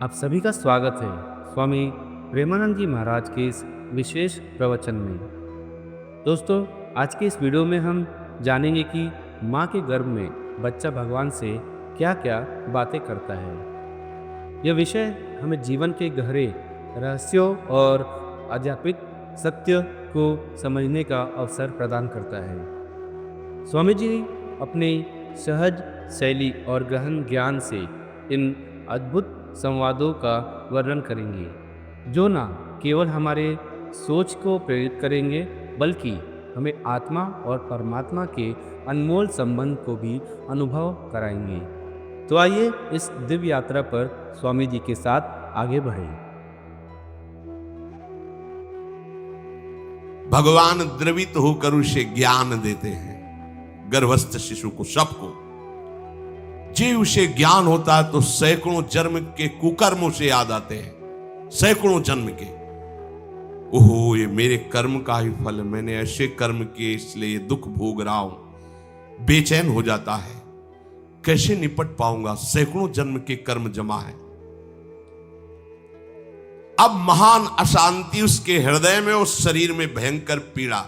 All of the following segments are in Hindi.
आप सभी का स्वागत है स्वामी प्रेमानंद जी महाराज के इस विशेष प्रवचन में। दोस्तों, आज के इस वीडियो में हम जानेंगे कि माँ के गर्भ में बच्चा भगवान से क्या क्या बातें करता है। यह विषय हमें जीवन के गहरे रहस्यों और आध्यात्मिक सत्य को समझने का अवसर प्रदान करता है। स्वामी जी अपनी सहज शैली और गहन ज्ञान से इन अद्भुत संवादों का वर्णन करेंगे, जो न केवल हमारे सोच को प्रेरित करेंगे बल्कि हमें आत्मा और परमात्मा के अनमोल संबंध को भी अनुभव कराएंगे। तो आइए इस दिव्य यात्रा पर स्वामी जी के साथ आगे बढ़ें। भगवान द्रवित होकर उसे ज्ञान देते हैं, गर्भस्थ शिशु को, सबको। जी उसे ज्ञान होता है तो सैकड़ों जन्म के कुकर्मों से याद आते हैं, सैकड़ों जन्म के। ओहो, ये मेरे कर्म का ही फल, मैंने ऐसे कर्म किए इसलिए दुख भोग रहा हूं। बेचैन हो जाता है, कैसे निपट पाऊंगा, सैकड़ों जन्म के कर्म जमा है। अब महान अशांति उसके हृदय में, उस शरीर में भयंकर पीड़ा।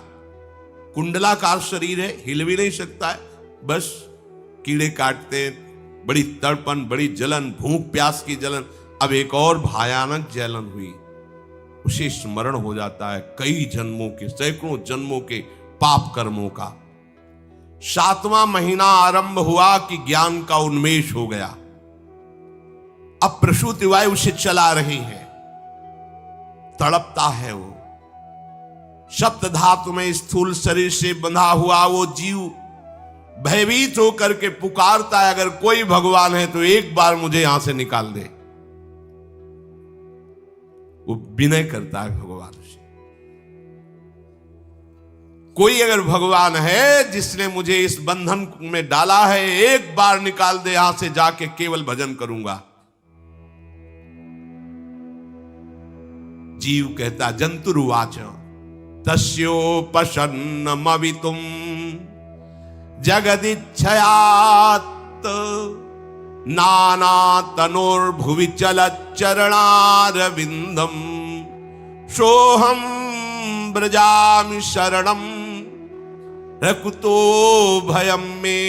कुंडलाकार शरीर है, हिल भी नहीं सकता है, बस कीड़े काटते, बड़ी तड़पन, बड़ी जलन, भूख प्यास की जलन। अब एक और भयानक जलन हुई, उसे स्मरण हो जाता है कई जन्मों के, सैकड़ों जन्मों के पाप कर्मों का। 7वां महीना आरंभ हुआ कि ज्ञान का उन्मेष हो गया। अब प्रसूति वायु उसे चला रही है, तड़पता है वो। सप्त धातु में स्थूल शरीर से बंधा हुआ वो जीव भयभीत होकर के पुकारता है, अगर कोई भगवान है तो एक बार मुझे यहां से निकाल दे। वो विनय करता है भगवान से, कोई अगर भगवान है जिसने मुझे इस बंधन में डाला है, एक बार निकाल दे, यहां से जाके केवल भजन करूंगा। जीव कहता, जंतुरुवाच तस्योपशन्नमवितुम जगदिच्छयात् नाना तनोर्भुवि चलच्चरणारविंदम सोहम ब्रजामि शरणम रकुतो भयम में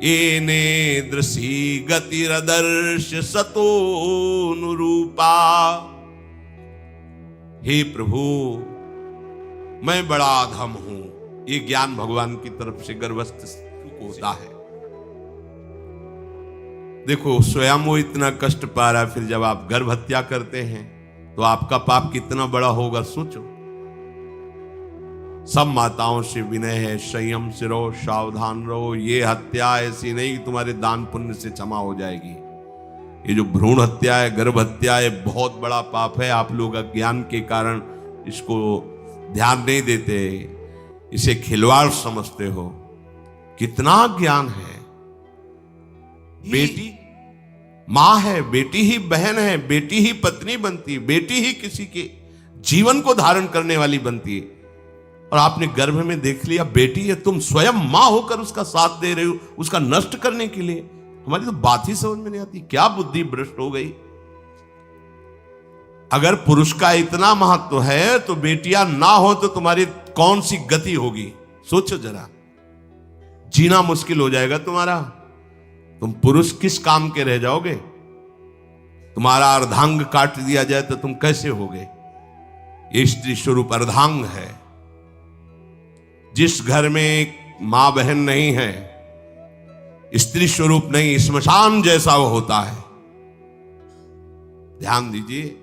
येने दृशी गतिरदर्श सतोनुरूपा। हे प्रभु, मैं बड़ा अधम हूं। ये ज्ञान भगवान की तरफ से गर्भस्थ को होता है। देखो, स्वयं वो इतना कष्ट पा रहा है, फिर जब आप गर्भ हत्या करते हैं तो आपका पाप कितना बड़ा होगा, सोचो। सब माताओं से विनय है, संयम से रहो, सावधान रहो। ये हत्या ऐसी नहीं कि तुम्हारे दान पुण्य से क्षमा हो जाएगी। ये जो भ्रूण हत्या है, गर्भ हत्या है, बहुत बड़ा पाप है। आप लोग अज्ञान के कारण इसको ध्यान नहीं देते, इसे खिलवाड़ समझते हो। कितना ज्ञान है। बेटी मां है, बेटी ही बहन है, बेटी ही पत्नी बनती है, बेटी ही किसी के जीवन को धारण करने वाली बनती है। और आपने गर्भ में देख लिया बेटी है, तुम स्वयं मां होकर उसका साथ दे रहे हो, उसका नष्ट करने के लिए। हमारी तो बात ही समझ में नहीं आती, क्या बुद्धि भ्रष्ट हो गई। अगर पुरुष का इतना महत्व है तो बेटियां ना हो तो तुम्हारी कौन सी गति होगी, सोचो जरा। जीना मुश्किल हो जाएगा तुम्हारा। तुम पुरुष किस काम के रह जाओगे। तुम्हारा अर्धांग काट दिया जाए तो तुम कैसे होगे। ये स्त्री स्वरूप अर्धांग है। जिस घर में मां बहन नहीं है, स्त्री स्वरूप नहीं, श्मशान जैसा वो होता है। ध्यान दीजिए,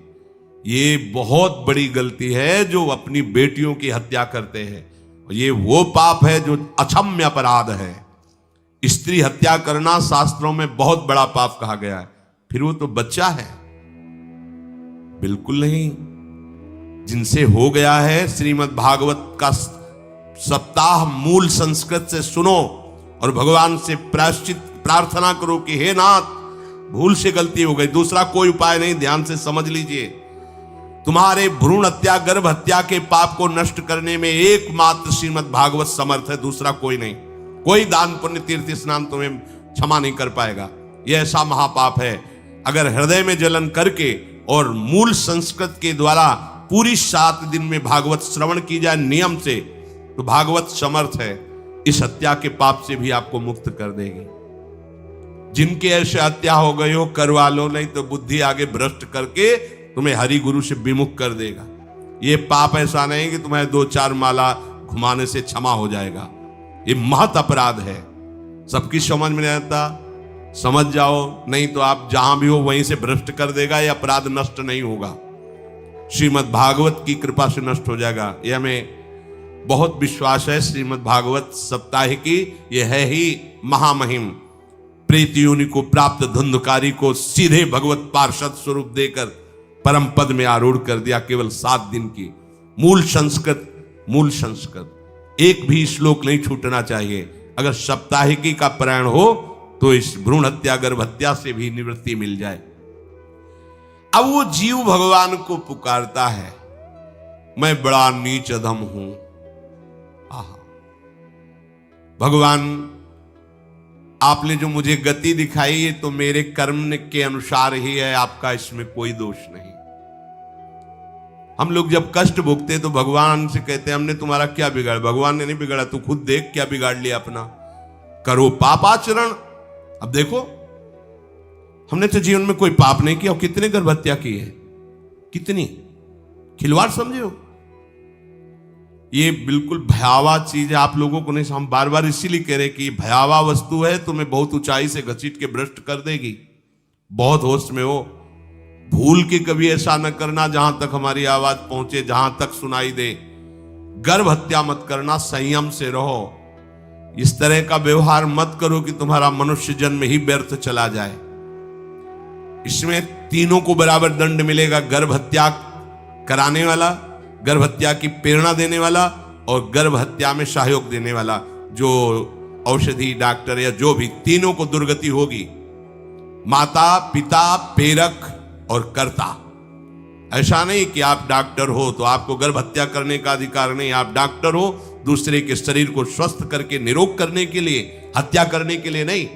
ये बहुत बड़ी गलती है जो अपनी बेटियों की हत्या करते हैं। ये वो पाप है जो अक्षम्य अपराध है। स्त्री हत्या करना शास्त्रों में बहुत बड़ा पाप कहा गया है। फिर वो तो बच्चा है, बिल्कुल नहीं। जिनसे हो गया है, श्रीमद् भागवत का सप्ताह मूल संस्कृत से सुनो और भगवान से प्रायश्चित प्रार्थना करो कि हे नाथ, भूल से गलती हो गई, दूसरा कोई उपाय नहीं। ध्यान से समझ लीजिए, तुम्हारे भ्रूण हत्या, गर्भ हत्या के पाप को नष्ट करने में एकमात्र श्रीमद् भागवत समर्थ है, दूसरा कोई नहीं। कोई दान पुण्य तीर्थ स्नान तुम्हें क्षमा नहीं कर पाएगा। यह ऐसा महापाप है। अगर हृदय में जलन करके और मूल संस्कृत के द्वारा पूरी 7 दिन में भागवत श्रवण की जाए नियम से, तो भागवत समर्थ है इस हत्या के पाप से भी आपको मुक्त कर देगी। जिनके ऐसे हत्या हो गई हो करवा लो, नहीं तो बुद्धि आगे भ्रष्ट करके तुम्हें हरि गुरु से विमुख कर देगा। ये पाप ऐसा नहीं कि तुम्हें 2-4 माला घुमाने से क्षमा हो जाएगा। ये महत अपराध है। सबकी समझ में नहीं आता, समझ जाओ, नहीं तो आप जहां भी हो वहीं से भ्रष्ट कर देगा। ये अपराध नष्ट नहीं होगा, श्रीमद् भागवत की कृपा से नष्ट हो जाएगा। ये हमें बहुत विश्वास है। श्रीमद् भागवत सप्ताहिकी ये है ही महामहिम। प्रेत योनि को प्राप्त धुंधकारी को सीधे भगवत पार्षद स्वरूप देकर परम पद में आरूढ़ कर दिया। केवल 7 दिन की मूल संस्कृत एक भी श्लोक नहीं छूटना चाहिए। अगर सप्ताहिकी का पारायण हो तो इस भ्रूण हत्या गर्भ हत्या से भी निवृत्ति मिल जाए। अब वो जीव भगवान को पुकारता है, मैं बड़ा नीच अधम हूं। आहा, भगवान आपने जो मुझे गति दिखाई है तो मेरे कर्म के अनुसार ही है, आपका इसमें कोई दोष नहीं। हम लोग जब कष्ट भोगते तो भगवान से कहते हैं हमने तुम्हारा क्या बिगाड़ा। भगवान ने नहीं बिगाड़ा, तू खुद देख क्या बिगाड़ लिया अपना। करो पापाचरण। अब देखो, हमने तो जीवन में कोई पाप नहीं किया और कितने गर्भ हत्या की है, कितनी खिलवाड़ समझे हो। ये बिल्कुल भयावह चीज है। आप लोगों को नहीं, हम बार बार इसीलिए कह रहे कि भयावह वस्तु है, तुम्हें बहुत ऊंचाई से घसीट के भ्रष्ट कर देगी। बहुत होश में हो, भूल के कभी ऐसा न करना जहां तक हमारी आवाज पहुंचे, जहां तक सुनाई दे। गर्भ हत्या मत करना, संयम से रहो। इस तरह का व्यवहार मत करो कि तुम्हारा मनुष्य जन्म ही व्यर्थ चला जाए। इसमें तीनों को बराबर दंड मिलेगा। गर्भ हत्या कराने वाला, गर्भ हत्या की प्रेरणा देने वाला और गर्भ हत्या में सहयोग देने वाला, जो औषधि डॉक्टर या जो भी, तीनों को दुर्गति होगी। माता पिता प्रेरक और कर्ता। ऐसा नहीं कि आप डॉक्टर हो तो आपको गर्भ हत्या करने का अधिकार नहीं। आप डॉक्टर हो दूसरे के शरीर को स्वस्थ करके निरोग करने के लिए, हत्या करने के लिए नहीं।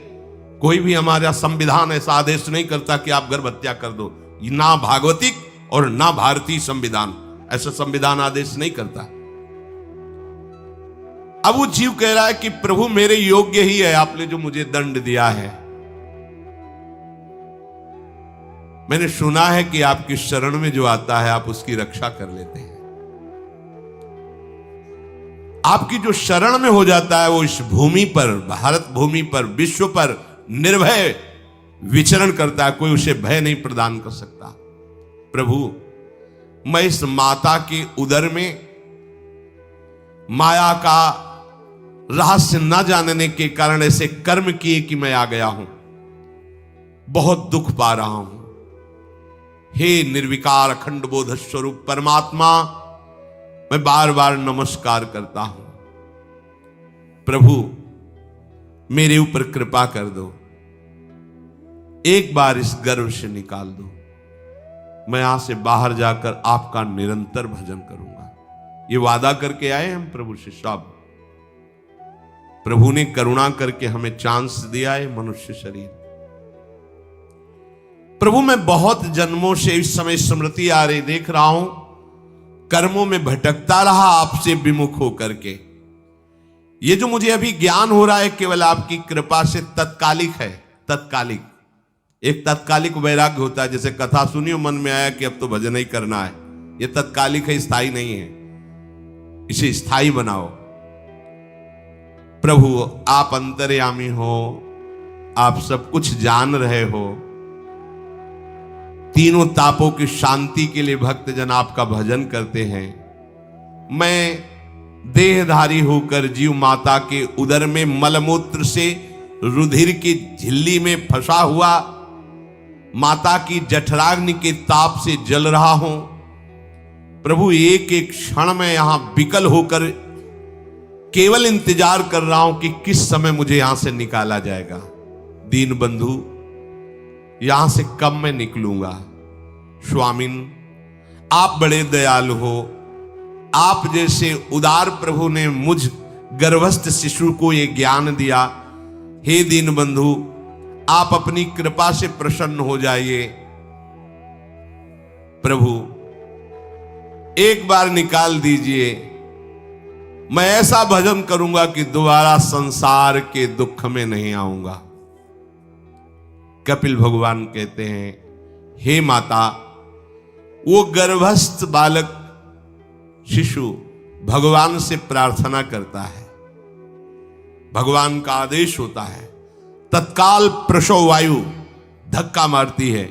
कोई भी हमारा संविधान ऐसा आदेश नहीं करता कि आप गर्भ हत्या कर दो। ना भागवतिक और ना भारतीय संविधान ऐसा संविधान आदेश नहीं करता। अब वो जीव कह रहा है कि प्रभु मेरे योग्य ही है, आपने जो मुझे दंड दिया है। मैंने सुना है कि आपकी शरण में जो आता है आप उसकी रक्षा कर लेते हैं। आपकी जो शरण में हो जाता है वो इस भूमि पर, भारत भूमि पर, विश्व पर निर्भय विचरण करता है। कोई उसे भय नहीं प्रदान कर सकता। प्रभु, मैं इस माता के उदर में माया का रहस्य न जानने के कारण ऐसे कर्म किए कि मैं आ गया हूं। बहुत दुख पा रहा हूं। हे निर्विकार अखंड बोध स्वरूप परमात्मा, मैं बार बार नमस्कार करता हूं। प्रभु, मेरे ऊपर कृपा कर दो, एक बार इस गर्भ से निकाल दो। मैं यहां से बाहर जाकर आपका निरंतर भजन करूंगा। ये वादा करके आए हम प्रभु से सब। प्रभु ने करुणा करके हमें चांस दिया है मनुष्य शरीर। प्रभु, मैं बहुत जन्मों से इस समय स्मृति आ रही देख रहा हूं, कर्मों में भटकता रहा आपसे विमुख होकर के। ये जो मुझे अभी ज्ञान हो रहा है केवल आपकी कृपा से तत्कालिक है। तत्कालिक, एक तत्कालिक वैराग्य होता है। जैसे कथा सुनियो, मन में आया कि अब तो भजन ही करना है। ये तत्कालिक है, स्थायी नहीं है। इसे स्थायी बनाओ। प्रभु, आप अंतर्यामी हो, आप सब कुछ जान रहे हो। तीनों तापों की शांति के लिए भक्तजन आपका भजन करते हैं। मैं देहधारी होकर जीव माता के उदर में मलमूत्र से रुधिर की झिल्ली में फंसा हुआ माता की जठराग्नि के ताप से जल रहा हूं। प्रभु, एक एक क्षण में यहां विकल होकर केवल इंतजार कर रहा हूं कि किस समय मुझे यहां से निकाला जाएगा। दीन बंधु, यहां से कब मैं निकलूंगा। स्वामिन, आप बड़े दयालु हो। आप जैसे उदार प्रभु ने मुझ गर्भस्थ शिशु को ये ज्ञान दिया। हे दीन बंधु, आप अपनी कृपा से प्रसन्न हो जाइए। प्रभु एक बार निकाल दीजिए, मैं ऐसा भजन करूंगा कि दोबारा संसार के दुख में नहीं आऊंगा। कपिल भगवान कहते हैं, हे माता, वो गर्भस्थ बालक शिशु भगवान से प्रार्थना करता है, भगवान का आदेश होता है, तत्काल प्रसव वायु धक्का मारती है।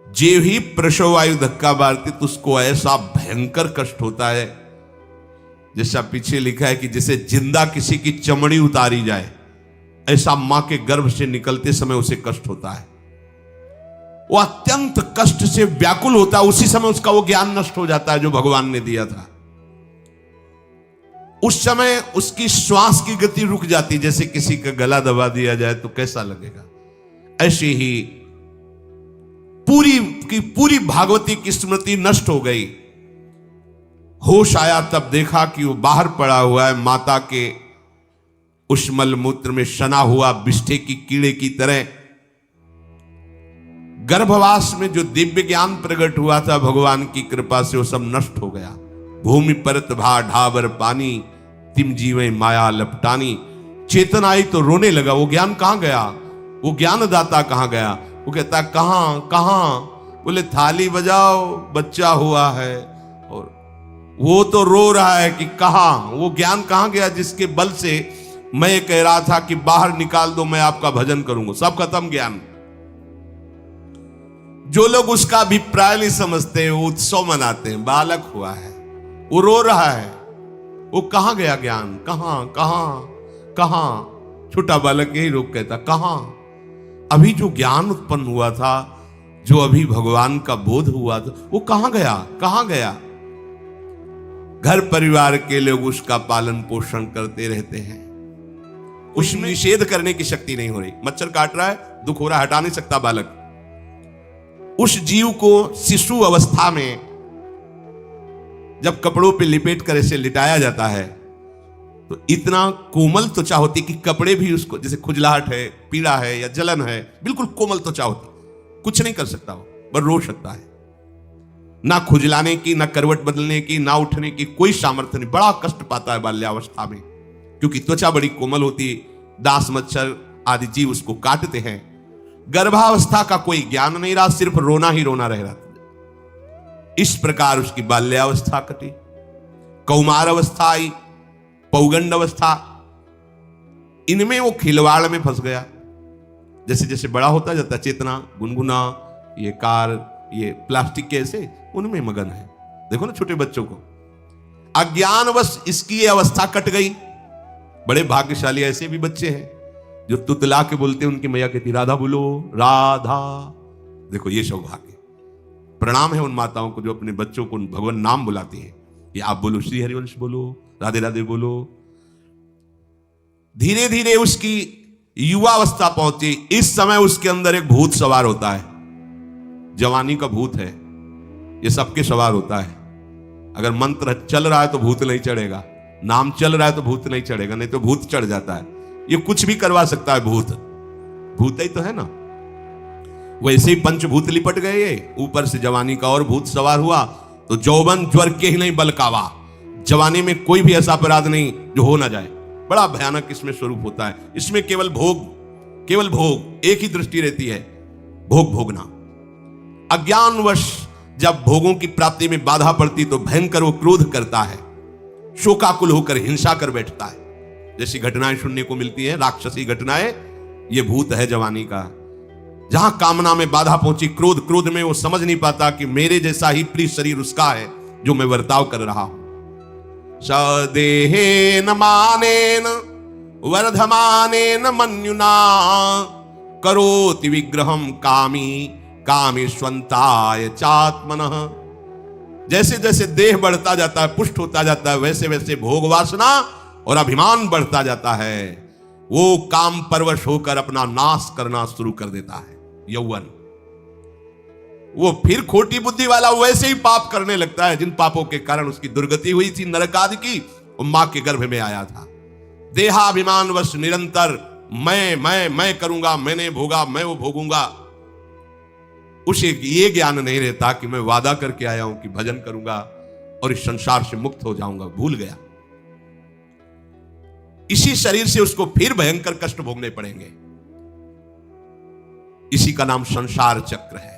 जे ही प्रसव वायु धक्का मारती तो उसको ऐसा भयंकर कष्ट होता है, जैसा पीछे लिखा है कि जैसे जिंदा किसी की चमड़ी उतारी जाए, ऐसा मां के गर्भ से निकलते समय उसे कष्ट होता है। वो अत्यंत कष्ट से व्याकुल होता है। उसी समय उसका वो ज्ञान नष्ट हो जाता है जो भगवान ने दिया था। उस समय उसकी श्वास की गति रुक जाती, जैसे किसी का गला दबा दिया जाए तो कैसा लगेगा। ऐसे ही पूरी भागवती की स्मृति नष्ट हो गई। होश आया तब देखा कि वो बाहर पड़ा हुआ है, माता के उस मलमूत्र में सना हुआ बिष्ठे की कीड़े की तरह। गर्भवास में जो दिव्य ज्ञान प्रकट हुआ था भगवान की कृपा से, वो सब नष्ट हो गया। भूमि परत भा ढाबर पानी, तिम जीवे माया लपटानी। चेतन आई तो रोने लगा। वो ज्ञान कहां गया? वो ज्ञानदाता कहां गया? वो कहता कहां? बोले थाली बजाओ, बच्चा हुआ है। और वो तो रो रहा है कि कहां, वो ज्ञान कहां गया जिसके बल से मैं ये कह रहा था कि बाहर निकाल दो, मैं आपका भजन करूंगा। सब खत्म ज्ञान। जो लोग उसका अभिप्राय नहीं समझते, वो उत्सव मनाते हैं। बालक हुआ है, वो रो रहा है, वो कहां गया ज्ञान? कहां? छोटा बालक यही रोक कहता, कहां? अभी जो ज्ञान उत्पन्न हुआ था, जो अभी भगवान का बोध हुआ था, वो कहां गया? घर परिवार के लोग उसका पालन पोषण करते रहते हैं, उसमें निषेध करने की शक्ति नहीं हो रही। मच्छर काट रहा है, दुख हो रहा है, हटा नहीं सकता बालक। उस जीव को शिशु अवस्था में जब कपड़ों पे लिपेट कर ऐसे लिटाया जाता है तो इतना कोमल त्वचा होती कि कपड़े भी उसको, जैसे खुजलाहट है, पीड़ा है या जलन है, बिल्कुल कोमल त्वचा होती, कुछ नहीं कर सकता वो, बस रो सकता है। ना खुजलाने की, ना करवट बदलने की, ना उठने की कोई सामर्थ्य नहीं। बड़ा कष्ट पाता है बाल्यावस्था में, क्योंकि त्वचा बड़ी कोमल होती, दास मच्छर आदि जीव उसको काटते हैं। गर्भावस्था का कोई ज्ञान नहीं रहा, सिर्फ रोना ही रोना रह रहा। इस प्रकार उसकी बाल्यावस्था कटी, कौमार अवस्था आई, पौगंड अवस्था। इनमें वो खिलवाड़ में फंस गया। जैसे जैसे बड़ा होता जाता, चेतना, गुनगुना, ये कार, ये प्लास्टिक के ऐसे उनमें मगन है। देखो ना छोटे बच्चों को, अज्ञानवश इसकी ये अवस्था कट गई। बड़े भाग्यशाली ऐसे भी बच्चे हैं जो तुतला के बोलते हैं, उनकी मैया कहती राधा बोलो, राधा। देखो ये सौभाग्य। प्रणाम है उन माताओं को जो अपने बच्चों को भगवान नाम बुलाती हैं कि आप बोलो, श्री हरिवंश बोलो, राधे राधे बोलो। धीरे धीरे उसकी युवावस्था पहुंची। इस समय उसके अंदर एक भूत सवार होता है। जवानी का भूत है, ये सबके सवार होता है। अगर मंत्र चल रहा है तो भूत नहीं चढ़ेगा, नाम चल रहा है तो भूत नहीं चढ़ेगा, नहीं तो भूत चढ़ जाता है। ये कुछ भी करवा सकता है भूत ही तो है ना। वैसे ही पंचभूत लिपट गए, ऊपर से जवानी का और भूत सवार हुआ तो जौवन ज्वर के ही नहीं बलकावा। जवानी में कोई भी ऐसा अपराध नहीं जो हो ना जाए। बड़ा भयानक इसमें स्वरूप होता है। इसमें केवल भोग, एक ही दृष्टि रहती है, भोग भोगना। अज्ञानवश जब भोगों की प्राप्ति में बाधा पड़ती तो भयंकर वो क्रोध करता है, शोकाकुल होकर हिंसा कर बैठता है। जैसी घटनाएं सुनने को मिलती है, राक्षसी घटनाएं, ये भूत है जवानी का। जहां कामना में बाधा पहुंची, क्रोध में वो समझ नहीं पाता कि मेरे जैसा ही प्रिय शरीर उसका है जो मैं वर्ताव कर रहा हूं। सदेहेन मानेन वर्धमानेन मन्युना करोति विग्रहम कामेष्वन्ताय चात्मनः। जैसे जैसे देह बढ़ता जाता है, पुष्ट होता जाता है, वैसे वैसे भोग वासना और अभिमान बढ़ता जाता है। वो काम परवश होकर अपना नाश करना शुरू कर देता है। यौवन, वो फिर खोटी बुद्धि वाला वैसे ही पाप करने लगता है जिन पापों के कारण उसकी दुर्गति हुई थी नरक आदि की। वो मां के गर्भ में आया था। देहाभिमान वश निरंतर मैं करूंगा, मैंने भोगा, मैं वो भोगूंगा, उसे ये ज्ञान नहीं रहता कि मैं वादा करके आया हूं कि भजन करूंगा और इस संसार से मुक्त हो जाऊंगा, भूल गया। इसी शरीर से उसको फिर भयंकर कष्ट भोगने पड़ेंगे। इसी का नाम संसार चक्र है।